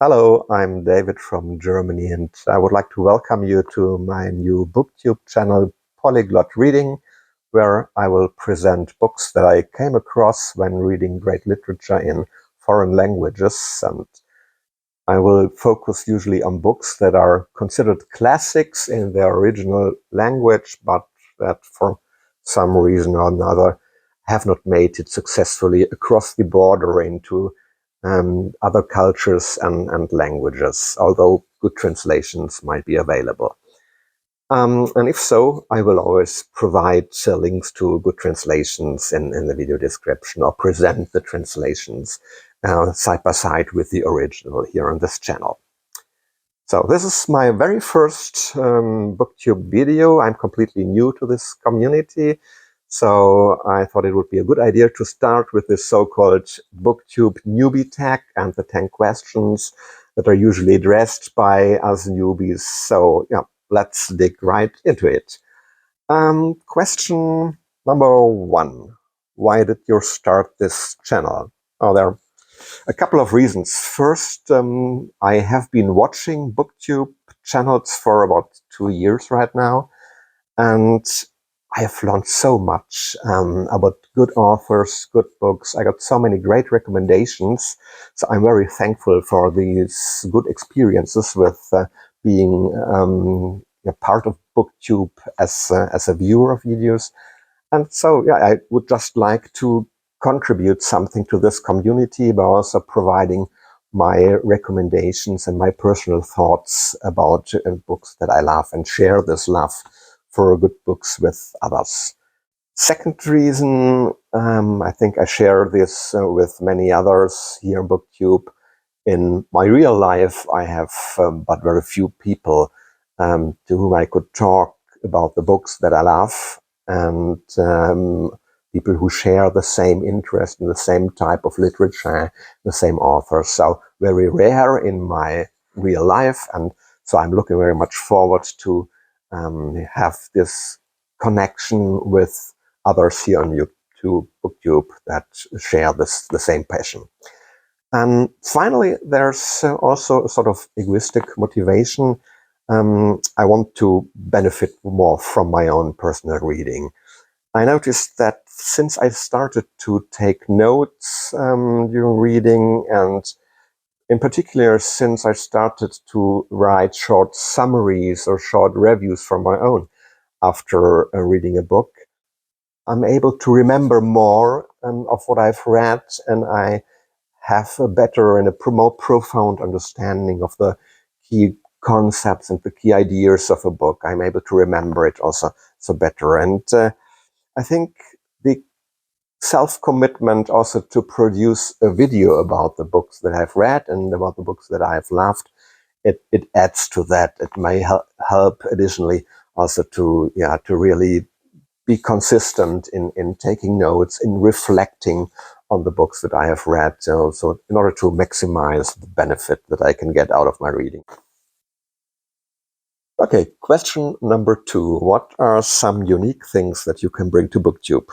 Hello, I'm David from Germany, and I would like to welcome you to my new Booktube channel, Polyglot Reading, where I will present books that I came across when reading great literature in foreign languages. And I will focus usually on books that are considered classics in their original language, but that for some reason or another have not made it successfully across the border into other cultures and languages, although good translations might be available. And if so, I will always provide links to good translations in the video description, or present the translations side by side with the original here on this channel. So this is my very first Booktube video. I'm completely new to this community, so I thought it would be a good idea to start with this so-called Booktube Newbie Tag and the 10 questions that are usually addressed by us newbies. So yeah, let's dig right into it. Question number 1. Why did you start this channel? Oh, there are a couple of reasons. First, I have been watching Booktube channels for about 2 years right now, and I have learned so much about good authors, good books. I got so many great recommendations, so I'm very thankful for these good experiences with being a part of Booktube as a viewer of videos. And so, yeah, I would just like to contribute something to this community by also providing my recommendations and my personal thoughts about books that I love, and share this love for good books with others. Second reason, I think I share this with many others here in Booktube. In my real life, I have but very few people to whom I could talk about the books that I love, and people who share the same interest in the same type of literature, the same authors. So very rare in my real life, and so I'm looking very much forward to have this connection with others here on YouTube, Booktube, that share the same passion. And finally, there's also a sort of egoistic motivation. I want to benefit more from my own personal reading. I noticed that since I started to take notes during reading, and in particular since I started to write short summaries or short reviews from my own after reading a book, I'm able to remember more of what I've read, and I have a better and a more profound understanding of the key concepts and the key ideas of a book. I'm able to remember it also so better. And I think the self-commitment also to produce a video about the books that I've read and about the books that I've loved, it adds to that. It may help additionally also to really be consistent in taking notes, in reflecting on the books that I have read, so in order to maximize the benefit that I can get out of my reading. Okay, question number 2. What are some unique things that you can bring to Booktube?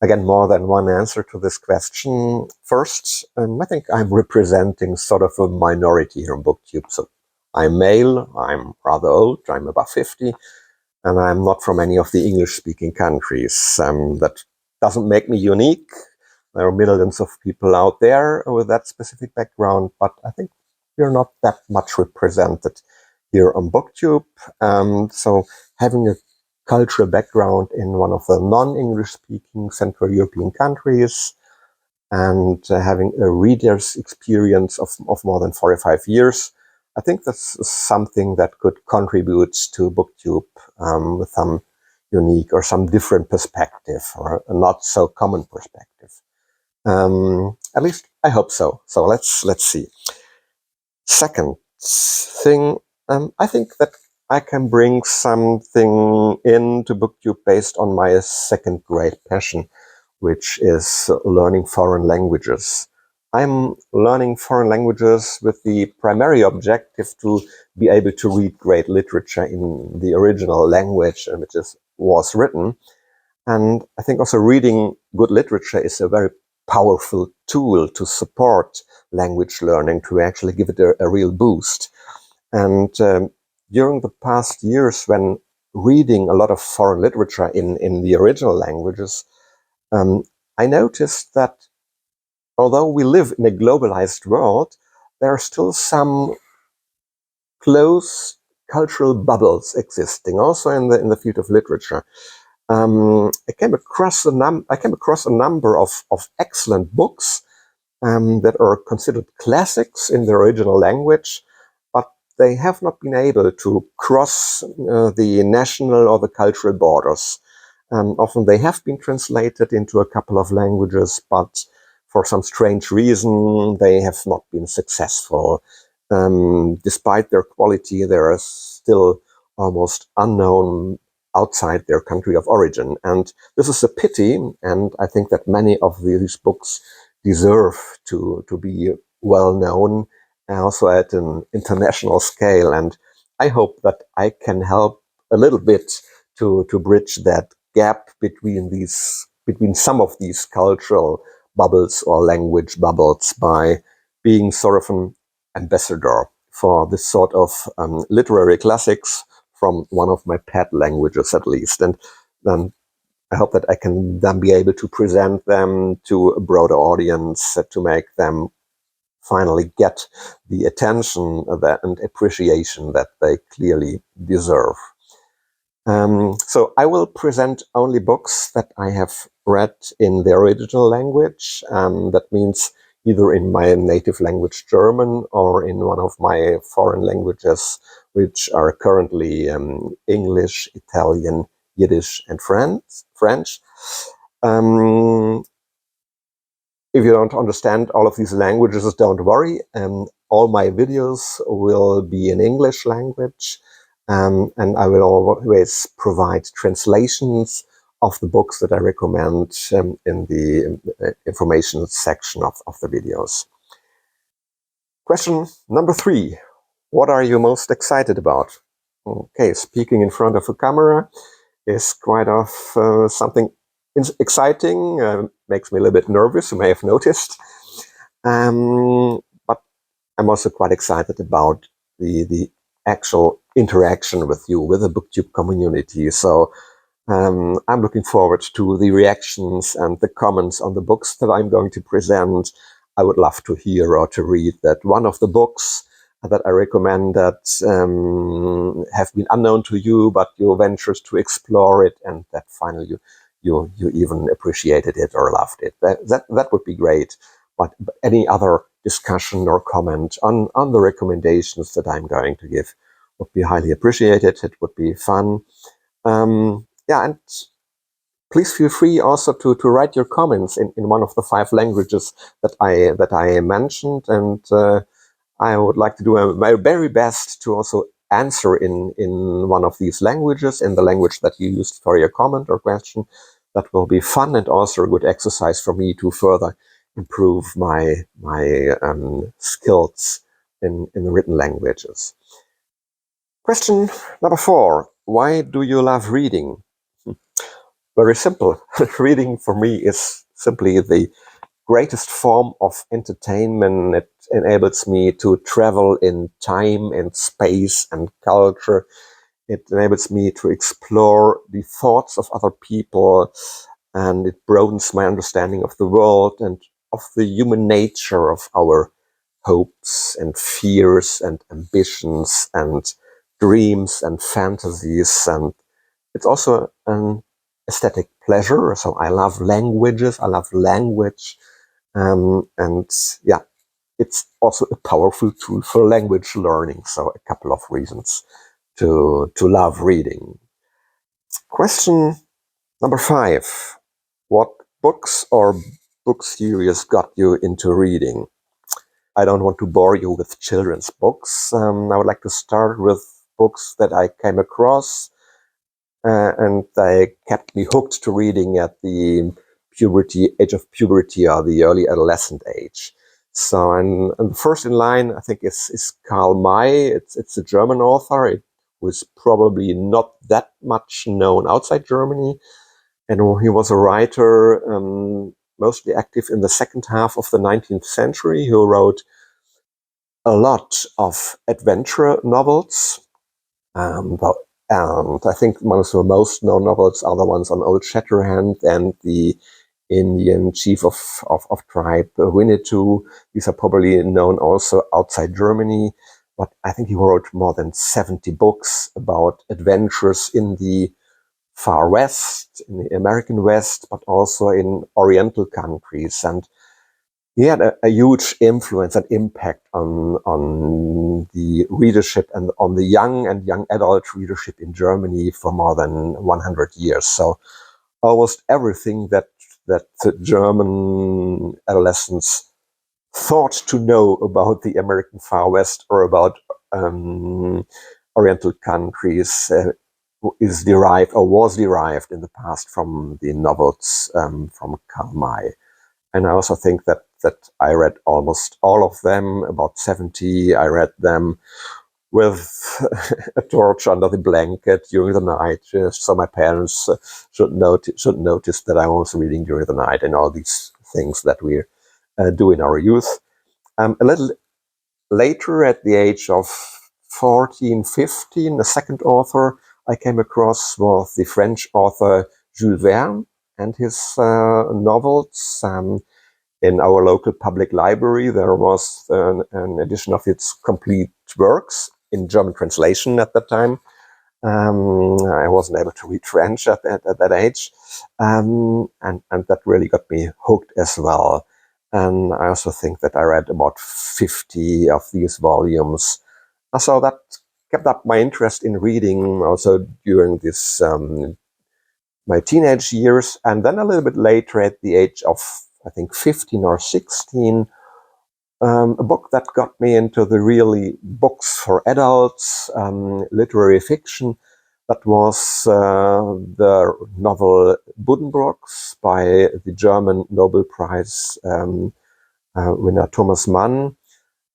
Again, more than one answer to this question. First, I think I'm representing sort of a minority here on Booktube. So I'm male, I'm rather old, I'm above 50, and I'm not from any of the English-speaking countries. That doesn't make me unique. There are millions of people out there with that specific background, but I think we're not that much represented here on Booktube. So having a cultural background in one of the non-English-speaking Central European countries, and having a reader's experience of more than 45 years, I think that's something that could contribute to Booktube with some unique or some different perspective, or a not so common perspective. At least I hope so. So let's see. Second thing, I think that I can bring something into Booktube based on my second great passion, which is learning foreign languages. I'm learning foreign languages with the primary objective to be able to read great literature in the original language in which it was written. And I think also reading good literature is a very powerful tool to support language learning, to actually give it a real boost. And during the past years, when reading a lot of foreign literature in the original languages, I noticed that although we live in a globalized world, there are still some close cultural bubbles existing, also in the field of literature. I came across a number of excellent books that are considered classics in the original language, but they have not been able to cross the national or the cultural borders. Often they have been translated into a couple of languages, but for some strange reason, they have not been successful. Despite their quality, they are still almost unknown outside their country of origin. And this is a pity, and I think that many of these books deserve to be well known, also at an international scale. And I hope that I can help a little bit to bridge that gap between some of these cultural bubbles or language bubbles by being sort of an ambassador for this sort of literary classics from one of my pet languages, at least. And then I hope that I can then be able to present them to a broader audience, to make them finally get the attention and appreciation that they clearly deserve. So I will present only books that I have read in the original language. That means either in my native language, German, or in one of my foreign languages, which are currently English, Italian, Yiddish, and French. If you don't understand all of these languages, don't worry. All my videos will be in English language, and I will always provide translations of the books that I recommend in the information section of the videos. Question number 3. What are you most excited about? Okay, speaking in front of a camera is quite something exciting, makes me a little bit nervous, you may have noticed. But I'm also quite excited about the actual interaction with you, with the Booktube community. So I'm looking forward to the reactions and the comments on the books that I'm going to present. I would love to hear or to read that one of the books that I recommend that have been unknown to you, but you ventured to explore it, and that finally you even appreciated it or loved it. That would be great. But any other discussion or comment on the recommendations that I'm going to give would be highly appreciated. It would be fun. Yeah, and please feel free also to write your comments in one of the 5 languages that I mentioned, and I would like to do my very best to also answer in one of these languages, in the language that you used for your comment or question. That will be fun and also a good exercise for me to further improve my skills in written languages. Question number 4. Why do you love reading? Very simple. Reading for me is simply the greatest form of entertainment. It enables me to travel in time and space and culture. It enables me to explore the thoughts of other people, and it broadens my understanding of the world and of the human nature, of our hopes and fears and ambitions and dreams and fantasies. And it's also an aesthetic pleasure. So I love languages. I love language. And yeah, it's also a powerful tool for language learning. So a couple of reasons to love reading. Question number 5. What books or book series got you into reading? I don't want to bore you with children's books. I would like to start with books that I came across and they kept me hooked to reading at the age of puberty or the early adolescent age. So, and the first in line, I think, is Karl May. It's a German author. It was probably not that much known outside Germany. And he was a writer mostly active in the second half of the 19th century, who wrote a lot of adventure novels. And I think one of the most known novels are the ones on Old Shatterhand and the Indian chief of tribe Winnetou. These are probably known also outside Germany, but I think he wrote more than 70 books about adventures in the Far West, in the American West, but also in Oriental countries. And he had a huge influence and impact on the readership and on the young and young adult readership in Germany for more than 100 years. So almost everything that the German adolescents thought to know about the American Far West or about Oriental countries is derived or was derived in the past from the novels from Karl May. And I also think that I read almost all of them, about 70. I read them with a torch under the blanket during the night, so my parents should notice that I was reading during the night, and all these things that we do in our youth. A little later, at the age of 14, 15, the second author I came across was the French author Jules Verne and his novels. In our local public library, there was an edition of its complete works in German translation at that time. I wasn't able to read French at that age, and that really got me hooked as well. And I also think that I read about 50 of these volumes. So that kept up my interest in reading also during this my teenage years, and then a little bit later, at the age of I think 15 or 16, a book that got me into the really books for adults, literary fiction. That was the novel Buddenbrooks by the German Nobel Prize winner Thomas Mann.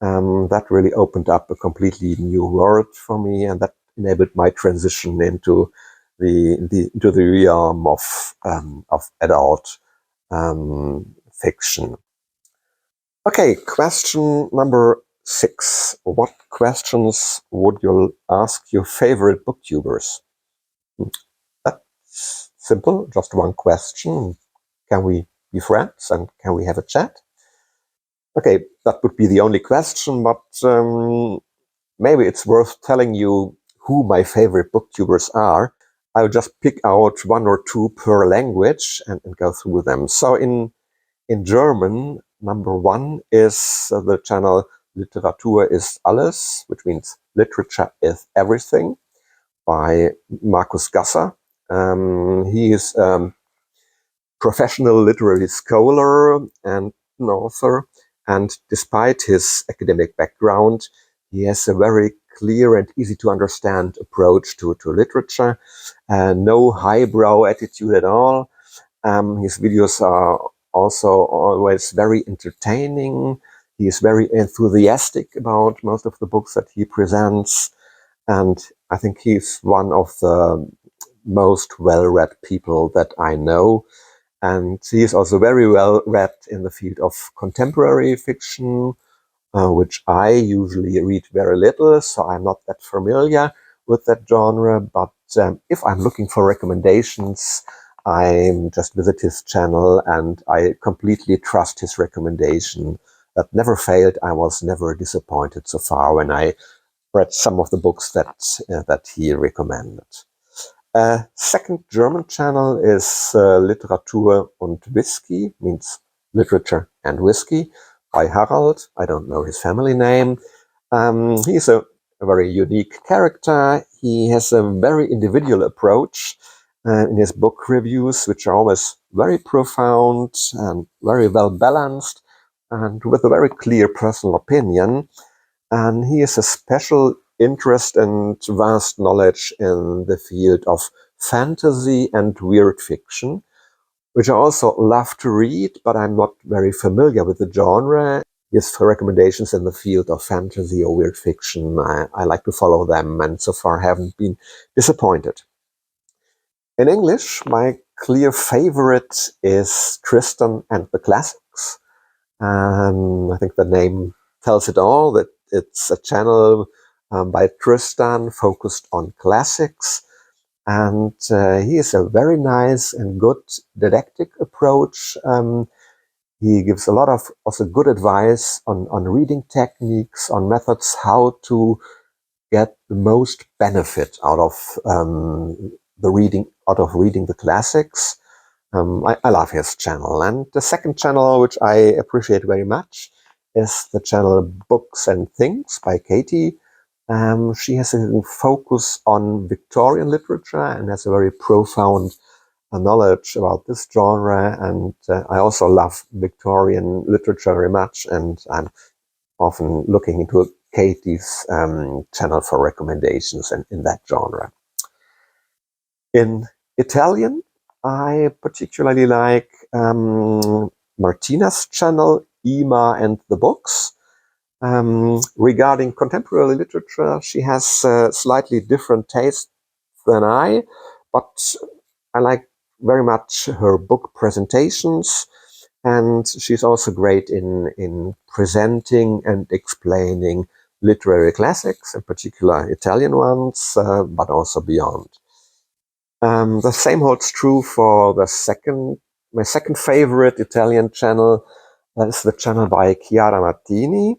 That really opened up a completely new world for me, and that enabled my transition into the realm of adult fiction. Okay, question number 6. What questions would you ask your favorite booktubers? That's simple, just one question. Can we be friends and can we have a chat? Okay, that would be the only question, but maybe it's worth telling you who my favorite booktubers are. I'll just pick out one or two per language and go through them. So in German, number 1 is the channel Literatur ist alles, which means literature is everything, by Markus Gasser. He is a professional literary scholar and an author, and despite his academic background, he has a very clear and easy to understand approach to literature, no highbrow attitude at all. His videos are also always very entertaining. He is very enthusiastic about most of the books that he presents, and I think he's one of the most well-read people that I know. And he is also very well read in the field of contemporary fiction, which I usually read very little, so I'm not that familiar with that genre. But if I'm looking for recommendations, I just visit his channel and I completely trust his recommendation. That never failed. I was never disappointed so far when I read some of the books that he recommended. Second German channel is Literatur und Whisky, means literature and whiskey, by Harald. I don't know his family name. He's a very unique character. He has a very individual approach in his book reviews, which are always very profound and very well balanced, and with a very clear personal opinion. And he has a special interest and vast knowledge in the field of fantasy and weird fiction, which I also love to read, but I'm not very familiar with the genre. His recommendations in the field of fantasy or weird fiction, I like to follow them, and so far haven't been disappointed. In English, my clear favorite is Tristan and the Classics. I think the name tells it all, that it's a channel by Tristan focused on classics. And he is a very nice and good didactic approach. He gives a lot of also good advice on reading techniques, on methods, how to get the most benefit out of reading the classics. I love his channel. And the second channel, which I appreciate very much, is the channel Books and Things by Katie. She has a focus on Victorian literature and has a very profound knowledge about this genre. And I also love Victorian literature very much. And I'm often looking into Katie's channel for recommendations in that genre. In Italian, I particularly like Martina's channel, Ima and the Books. Regarding contemporary literature, she has slightly different taste than I, but I like very much her book presentations, and she's also great in presenting and explaining literary classics, in particular Italian ones, but also beyond. The same holds true for my second favorite Italian channel. That is the channel by Chiara Martini.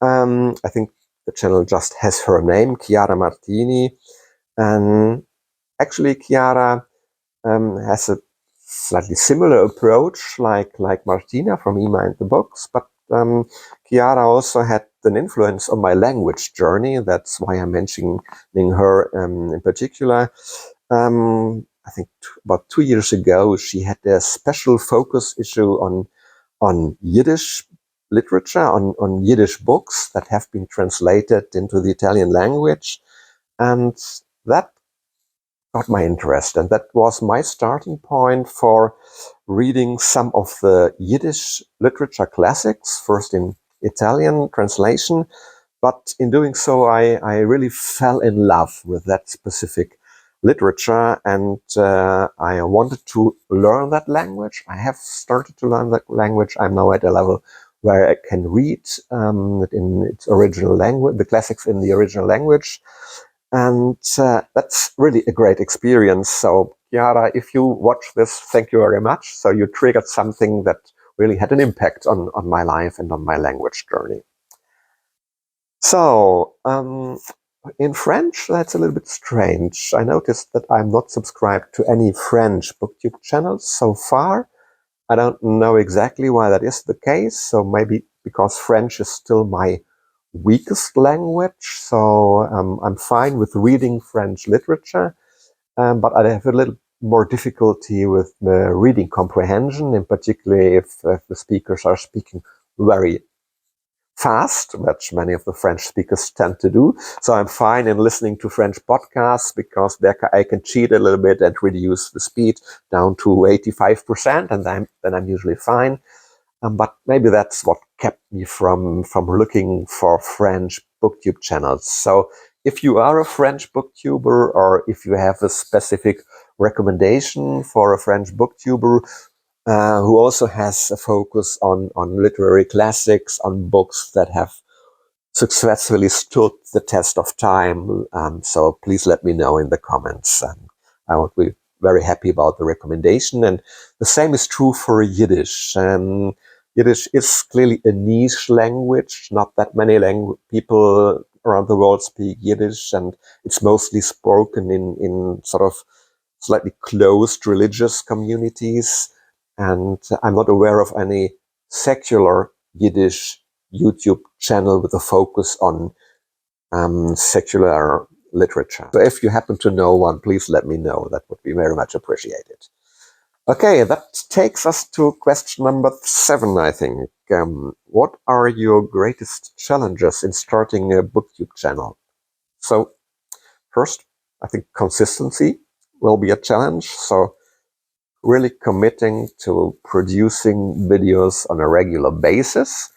I think the channel just has her name, Chiara Martini. And actually, Chiara has a slightly similar approach like Martina from Ima and the Books, but Chiara also had an influence on my language journey. That's why I'm mentioning her in particular. I think about 2 years ago, she had a special focus issue on Yiddish literature, on Yiddish books that have been translated into the Italian language. And that got my interest. And that was my starting point for reading some of the Yiddish literature classics, first in Italian translation. But in doing so, I really fell in love with that specific literature, and I wanted to learn that language. I have started to learn that language. I'm now at a level where I can read it in its original language, the classics in the original language. And that's really a great experience. So, Chiara, if you watch this, thank you very much. So you triggered something that really had an impact on my life and on my language journey. So, in French, that's a little bit strange. I noticed that I'm not subscribed to any French Booktube channels so far. I don't know exactly why that is the case. So maybe because French is still my weakest language. So I'm fine with reading French literature, but I have a little more difficulty with reading comprehension, in particular if the speakers are speaking very fast, which many of the French speakers tend to do. So I'm fine in listening to French podcasts because there I can cheat a little bit and reduce the speed down to 85%, and then I'm usually fine. But maybe that's what kept me from looking for French Booktube channels. So if you are a French Booktuber, or if you have a specific recommendation for a French Booktuber who also has a focus on literary classics, on books that have successfully stood the test of time, so please let me know in the comments. I would be very happy about the recommendation. And the same is true for Yiddish. Yiddish is clearly a niche language. Not that many people around the world speak Yiddish, and it's mostly spoken in sort of slightly closed religious communities. And I'm not aware of any secular Yiddish YouTube channel with a focus on secular literature. So if you happen to know one, please let me know. That would be very much appreciated. Okay, that takes us to question number 7, I think. What are your greatest challenges in starting a Booktube channel? So first, I think consistency will be a challenge. So really committing to producing videos on a regular basis.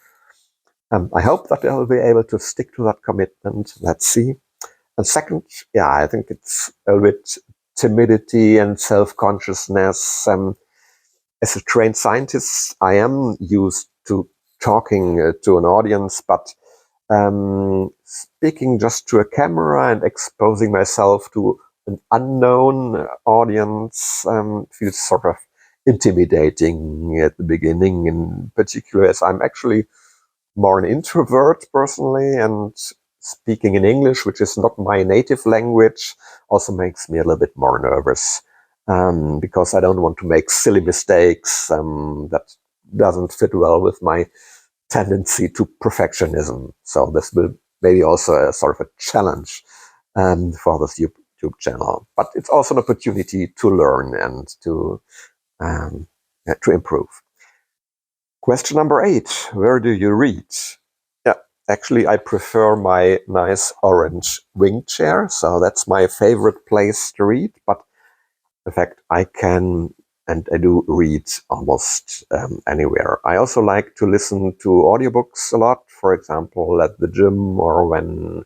I hope that I'll be able to stick to that commitment. Let's see. And second, I think it's a bit timidity and self-consciousness. As a trained scientist, I am used to talking to an audience, but speaking just to a camera and exposing myself to an unknown audience feels sort of intimidating at the beginning, in particular as I'm actually more an introvert personally, and speaking in English, which is not my native language, also makes me a little bit more nervous because I don't want to make silly mistakes that doesn't fit well with my tendency to perfectionism. So this will maybe also a sort of a challenge for this YouTube channel, but it's also an opportunity to learn and to improve. Question number 8, where do you read? Yeah, actually I prefer my nice orange wing chair, so that's my favorite place to read, but in fact I can and I do read almost anywhere. I also like to listen to audiobooks a lot, for example at the gym or when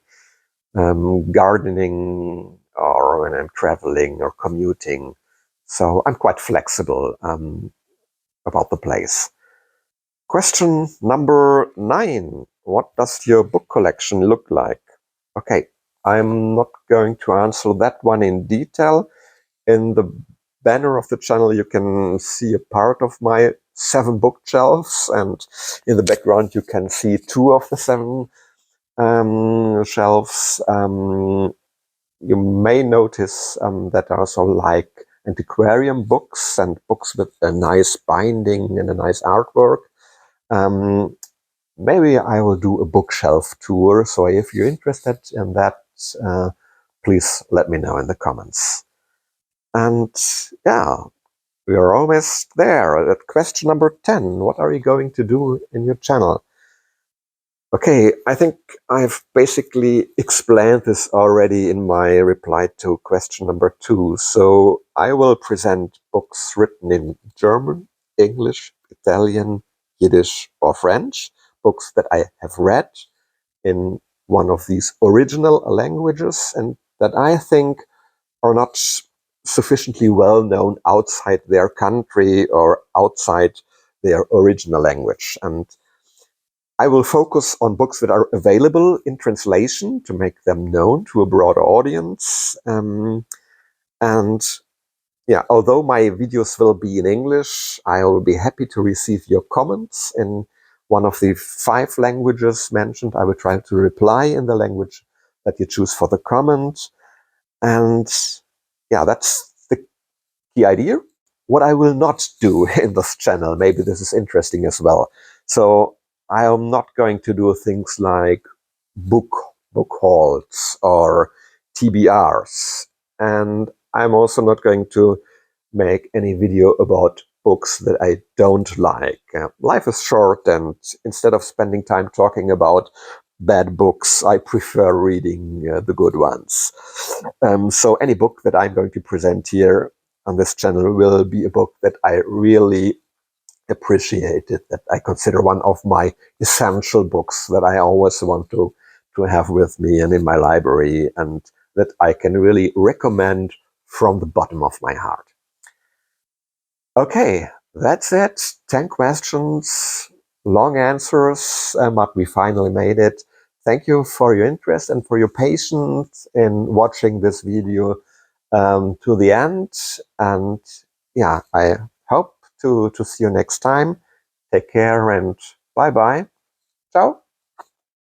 gardening or when I'm traveling or commuting. So I'm quite flexible about the place. Question number 9. What does your book collection look like? Okay, I'm not going to answer that one in detail. In the banner of the channel, you can see a part of my 7 bookshelves, and in the background, you can see 2 of the 7 shelves. You may notice that I also like antiquarian books and books with a nice binding and a nice artwork. Maybe I will do a bookshelf tour, so if you're interested in that, please let me know in the comments. And yeah, we are almost there at question number 10. What are you going to do in your channel? Okay, I think I've basically explained this already in my reply to question number 2. So I will present books written in German, English, Italian, Yiddish, or French, books that I have read in one of these original languages and that I think are not sufficiently well known outside their country or outside their original language. And I will focus on books that are available in translation to make them known to a broader audience. And yeah, although my videos will be in English, I will be happy to receive your comments in one of the 5 languages mentioned. I will try to reply in the language that you choose for the comment. And yeah, that's the key idea. What I will not do in this channel, maybe this is interesting as well. So I am not going to do things like book hauls or TBRs. And I'm also not going to make any video about books that I don't like. Life is short, and instead of spending time talking about bad books, I prefer reading the good ones. So any book that I'm going to present here on this channel will be a book that I really appreciated, that I consider one of my essential books that I always want to have with me and in my library, and that I can really recommend from the bottom of my heart. Okay, that's it. 10 questions, long answers, but we finally made it. Thank you for your interest and for your patience in watching this video to the end. And yeah, I hope to see you next time. Take care and bye-bye. Ciao.